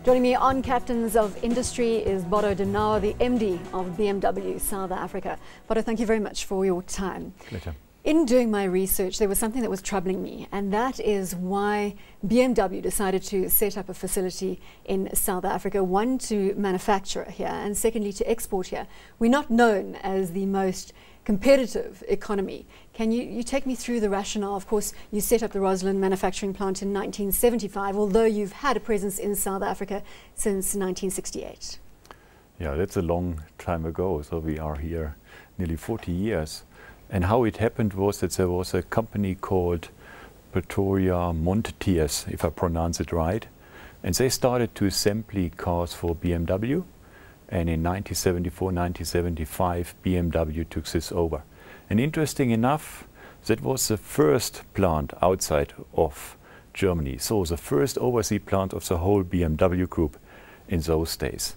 Joining me on Captains of Industry is Bodo Donauer, the MD of BMW South Africa. Bodo, thank you very much for your time. Pleasure. In doing my research, there was something that was troubling me, and that is why BMW decided to set up a facility in South Africa, one, to manufacture here, and secondly, to export here. We're not known as the most competitive economy. Can you take me through the rationale? Of course, you set up the Roslyn manufacturing plant in 1975, although you've had a presence in South Africa since 1968. Yeah, that's a long time ago. So we are here nearly 40 years. And how it happened was that there was a company called Pretoria Monteteers, if I pronounce it right. And they started to assemble cars for BMW. And in 1974, 1975, BMW took this over. And interesting enough, that was the first plant outside of Germany. So the first overseas plant of the whole BMW group in those days.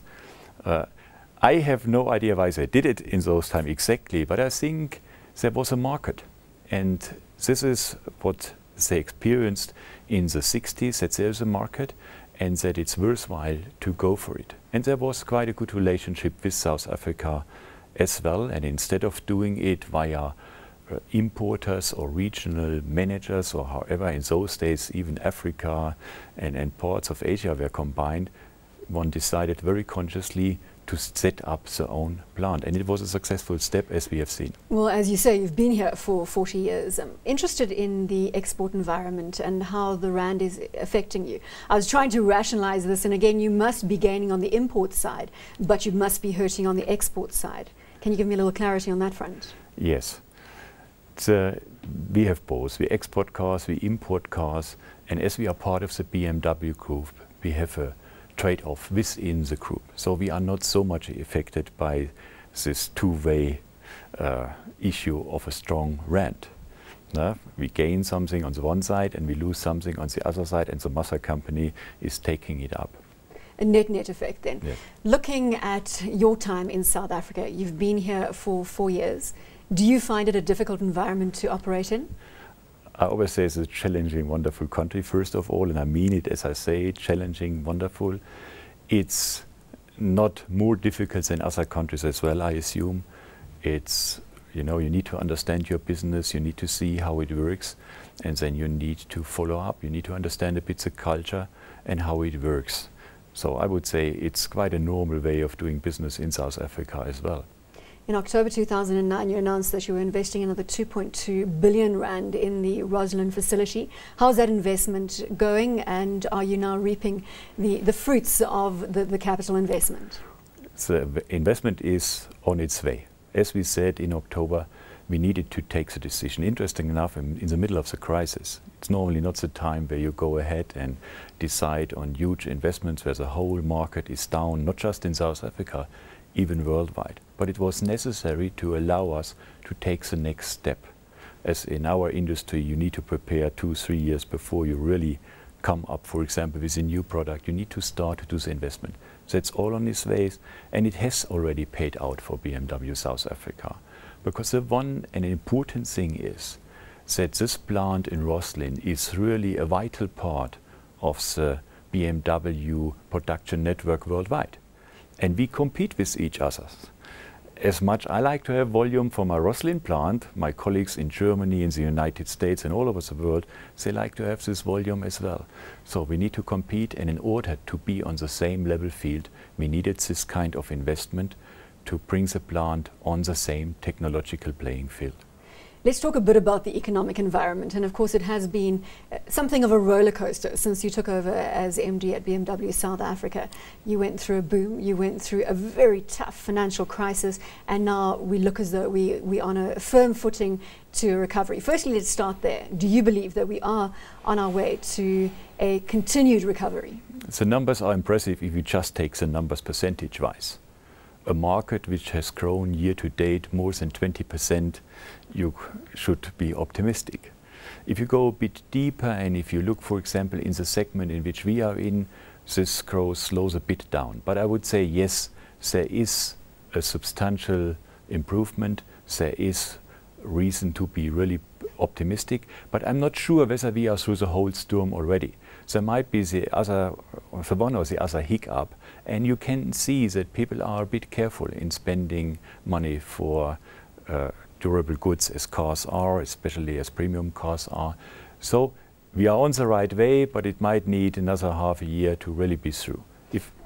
I have no idea why they did it in those times exactly, but I think there was a market. And this is what they experienced in the 60s, that there is a market and that it's worthwhile to go for it. And there was quite a good relationship with South Africa as well. And instead of doing it via importers or regional managers or however, in those days even Africa and parts of Asia were combined, one decided very consciously to set up their own plant. And it was a successful step, as we have seen. Well, as you say, you've been here for 40 years. I'm interested in the export environment and how the rand is affecting you. I was trying to rationalize this, and again, you must be gaining on the import side, but you must be hurting on the export side. Can you give me a little clarity on that front? Yes. We have both. We export cars, we import cars, and as we are part of the BMW group, we have a trade-off within the group. So we are not so much affected by this two-way issue of a strong rand. We gain something on the one side and we lose something on the other side, and the mother company is taking it up. A net effect then. Yes. Looking at your time in South Africa, you've been here for 4 years. Do you find it a difficult environment to operate in? I always say it's a challenging, wonderful country, first of all, and I mean it as I say, challenging, wonderful. It's not more difficult than other countries as well, I assume. It's, you need to understand your business, you need to see how it works, and then you need to follow up. You need to understand a bit the culture and how it works. So I would say it's quite a normal way of doing business in South Africa as well. In October 2009, you announced that you were investing another 2.2 billion rand in the Roslyn facility. How's that investment going, and are you now reaping the fruits of the capital investment? The investment is on its way. As we said in October, we needed to take the decision. Interesting enough, in the middle of the crisis, it's normally not the time where you go ahead and decide on huge investments where the whole market is down, not just in South Africa, even worldwide. But it was necessary to allow us to take the next step. As in our industry, you need to prepare 2-3 years before you really come up, for example, with a new product. You need to start to do the investment. That's all on its way, and it has already paid out for BMW South Africa. Because the one and important thing is that this plant in Roslyn is really a vital part of the BMW production network worldwide. And we compete with each other. As much I like to have volume for my Roslyn plant, my colleagues in Germany, in the United States and all over the world, they like to have this volume as well. So we need to compete, and in order to be on the same level field, we needed this kind of investment to bring the plant on the same technological playing field. Let's talk a bit about the economic environment, and of course it has been something of a roller coaster since you took over as MD at BMW South Africa. You went through a boom, you went through a very tough financial crisis, and now we look as though we're on a firm footing to a recovery. Firstly, let's start there. Do you believe that we are on our way to a continued recovery? The numbers are impressive if you just take the numbers percentage-wise. A market which has grown year to date more than 20%, you should be optimistic. If you go a bit deeper and if you look, for example, in the segment in which we are in, this growth slows a bit down. But I would say, yes, there is a substantial improvement. There is reason to be really optimistic, but I'm not sure whether we are through the whole storm already. there might be the one or the other hiccup, and you can see that people are a bit careful in spending money for durable goods as cars are, especially as premium cars are. So we are on the right way, but it might need another half a year to really be through.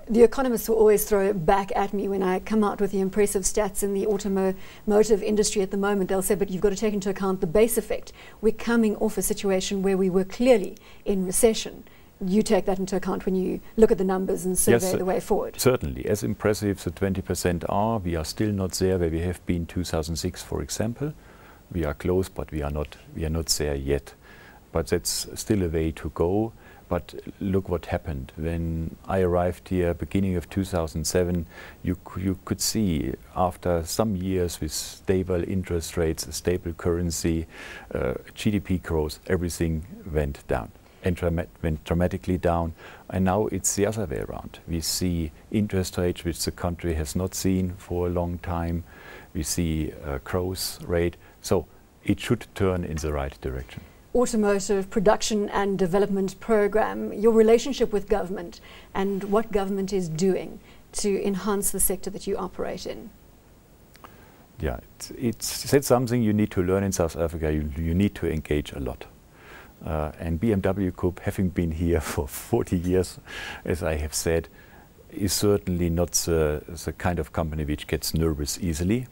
The economists will always throw it back at me when I come out with the impressive stats in the automotive industry at the moment. They'll say, but you've got to take into account the base effect. We're coming off a situation where we were clearly in recession. You take that into account when you look at the numbers and survey the way forward. Certainly. As impressive the 20% are, we are still not there where we have been 2006, for example. We are close, but we are not there yet. But that's still a way to go. But look what happened. When I arrived here, beginning of 2007, you could see after some years with stable interest rates, a stable currency, GDP growth, everything went down and went dramatically down. And now it's the other way around. We see interest rates which the country has not seen for a long time. We see a growth rate. So it should turn in the right direction. Automotive production and development program, your relationship with government and what government is doing to enhance the sector that you operate in. Yeah, it's something you need to learn in South Africa. You need to engage a lot. And BMW Group, having been here for 40 years, as I have said, is certainly not the kind of company which gets nervous easily.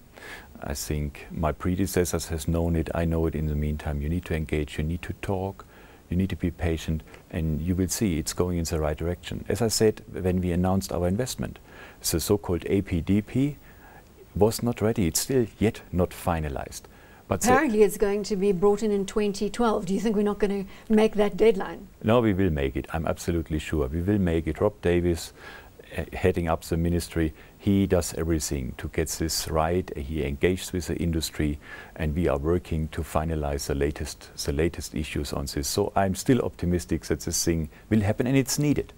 I think my predecessors has known it, I know it in the meantime. You need to engage, you need to talk, you need to be patient, and you will see it's going in the right direction. As I said, when we announced our investment, the so-called APDP was not ready. It's still yet not finalized. But apparently it's going to be brought in 2012. Do you think we're not going to make that deadline? No, we will make it. I'm absolutely sure. We will make it. Rob Davis, heading up the ministry, he does everything to get this right. He engaged with the industry, and we are working to finalize the latest issues on this. So I'm still optimistic that this thing will happen, and it's needed.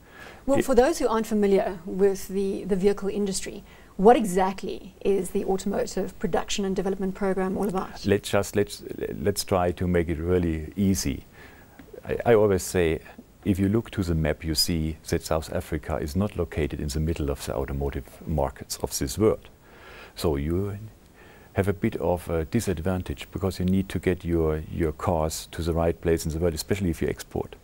Well, for those who aren't familiar with the vehicle industry, what exactly is the automotive production and development program all about? Let's try to make it really easy. I always say, if you look to the map, you see that South Africa is not located in the middle of the automotive markets of this world. So you have a bit of a disadvantage because you need to get your cars to the right place in the world, especially if you export.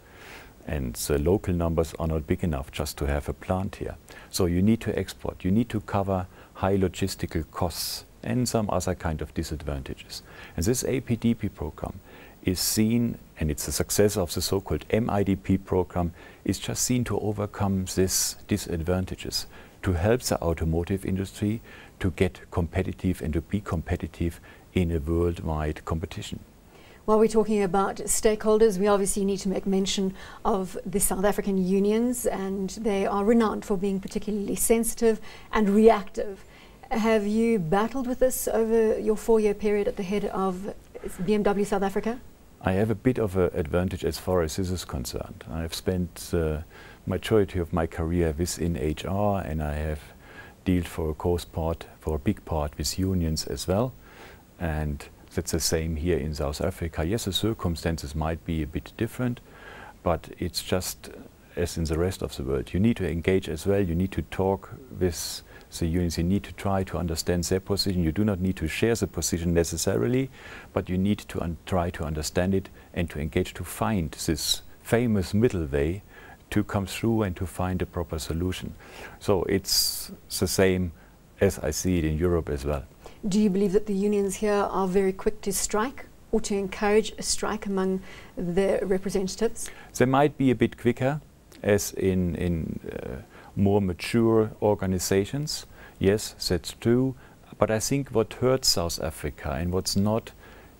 And the local numbers are not big enough just to have a plant here. So you need to export. You need to cover high logistical costs and some other kind of disadvantages. And this APDP program is seen, and it's a success of the so-called MIDP program, is just seen to overcome these disadvantages, to help the automotive industry to get competitive and to be competitive in a worldwide competition. While we're talking about stakeholders, we obviously need to make mention of the South African unions, and they are renowned for being particularly sensitive and reactive. Have you battled with this over your 4-year period at the head of BMW South Africa? I have a bit of an advantage as far as this is concerned. I have spent the majority of my career within HR, and I have dealt for a big part with unions as well. And that's the same here in South Africa. Yes, the circumstances might be a bit different, but it's just as in the rest of the world. You need to engage as well. You need to talk with the unions. You need to try to understand their position. You do not need to share the position necessarily, but you need to try to understand it and to engage to find this famous middle way to come through and to find a proper solution. So it's the same as I see it in Europe as well. Do you believe that the unions here are very quick to strike or to encourage a strike among their representatives? They might be a bit quicker as in more mature organizations. Yes, that's true. But I think what hurts South Africa and what's not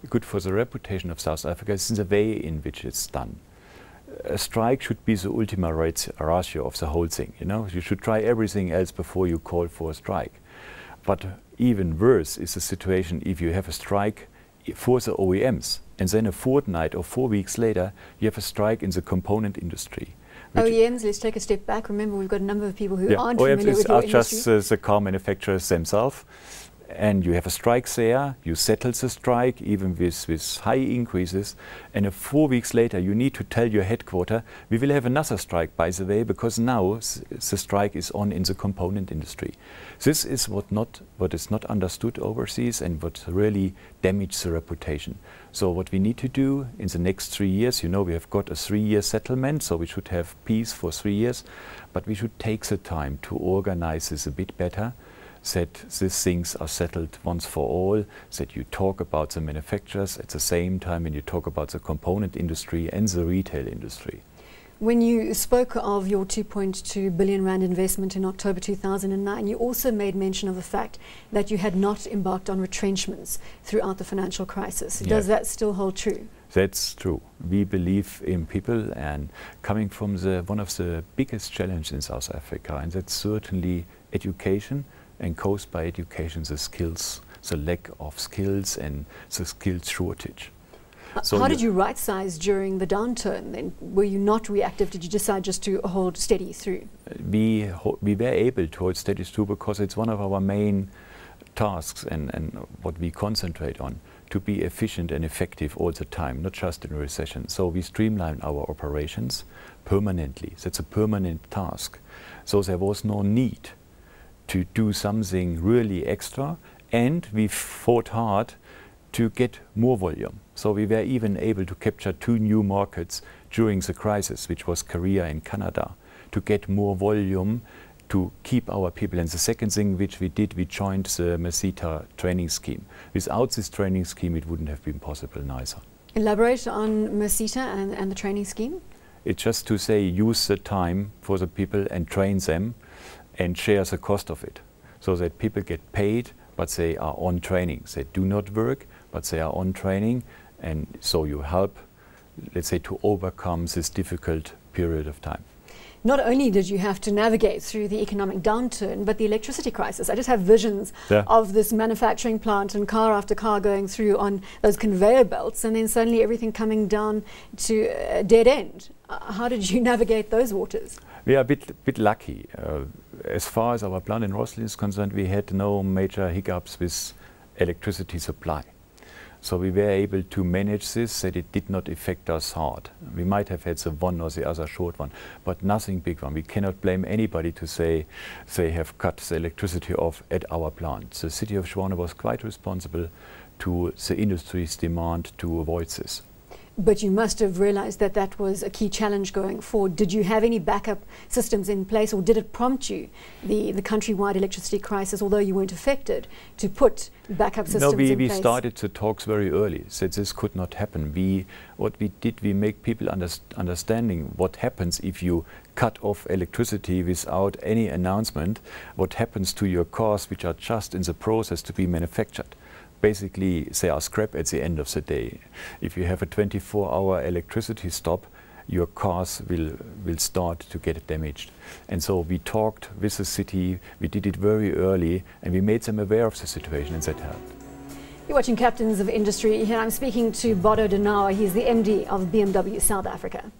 good for the reputation of South Africa is the way in which it's done. A strike should be the ultima ratio of the whole thing. You know, you should try everything else before you call for a strike. But even worse is the situation if you have a strike for the OEMs, and then a fortnight or 4 weeks later you have a strike in the component industry. OEMs, let's take a step back. Remember, we've got a number of people who aren't familiar with your industry. OEMs are just the car manufacturers themselves. and you have a strike there, you settle the strike even with high increases, and 4 weeks later you need to tell your headquarter, we will have another strike, by the way, because now the strike is on in the component industry. This is what is not understood overseas and what really damages the reputation. So what we need to do in the next 3 years, you know, we have got a 3-year settlement, so we should have peace for 3 years, but we should take the time to organize this a bit better, that these things are settled once for all, that you talk about the manufacturers at the same time when you talk about the component industry and the retail industry. When you spoke of your 2.2 billion rand investment in October 2009, you also made mention of the fact that you had not embarked on retrenchments throughout the financial crisis. Does that still hold true? That's true. We believe in people, and coming from one of the biggest challenges in South Africa, and that's certainly education, and caused by education, the skills, the lack of skills and the skills shortage. So how did you right-size during the downturn then? Were you not reactive? Did you decide just to hold steady through? We were able to hold steady through because it's one of our main tasks and what we concentrate on, to be efficient and effective all the time, not just in a recession. So we streamline our operations permanently. That's a permanent task. So there was no need to do something really extra, and we fought hard to get more volume. So we were even able to capture 2 new markets during the crisis, which was Korea and Canada, to get more volume to keep our people. And the second thing which we did, we joined the Mesita training scheme. Without this training scheme, it wouldn't have been possible neither. Elaborate on Mesita and the training scheme. It's just to say, use the time for the people and train them and share the cost of it, so that people get paid, but they are on training. They do not work, but they are on training, and so you help, let's say, to overcome this difficult period of time. Not only did you have to navigate through the economic downturn, but the electricity crisis. I just have visions of this manufacturing plant and car after car going through on those conveyor belts, and then suddenly everything coming down to a dead end. How did you navigate those waters? We are a bit lucky. As far as our plant in Rosslyn is concerned, we had no major hiccups with electricity supply. So we were able to manage this, that it did not affect us hard. We might have had the one or the other short one, but nothing big one. We cannot blame anybody to say they have cut the electricity off at our plant. The city of Schwane was quite responsible to the industry's demand to avoid this. But you must have realized that that was a key challenge going forward. Did you have any backup systems in place, or did it prompt you, the countrywide electricity crisis, although you weren't affected, to put backup systems in place? No, we started the talks very early, said this could not happen. What we did, we make people understanding what happens if you cut off electricity without any announcement, what happens to your cars which are just in the process to be manufactured. Basically, they are scrap at the end of the day. If you have a 24-hour electricity stop, your cars will start to get damaged. And so we talked with the city, we did it very early, and we made them aware of the situation, and that helped. You're watching Captains of Industry. Here I'm speaking to Bodo Donauer. He's the MD of BMW South Africa.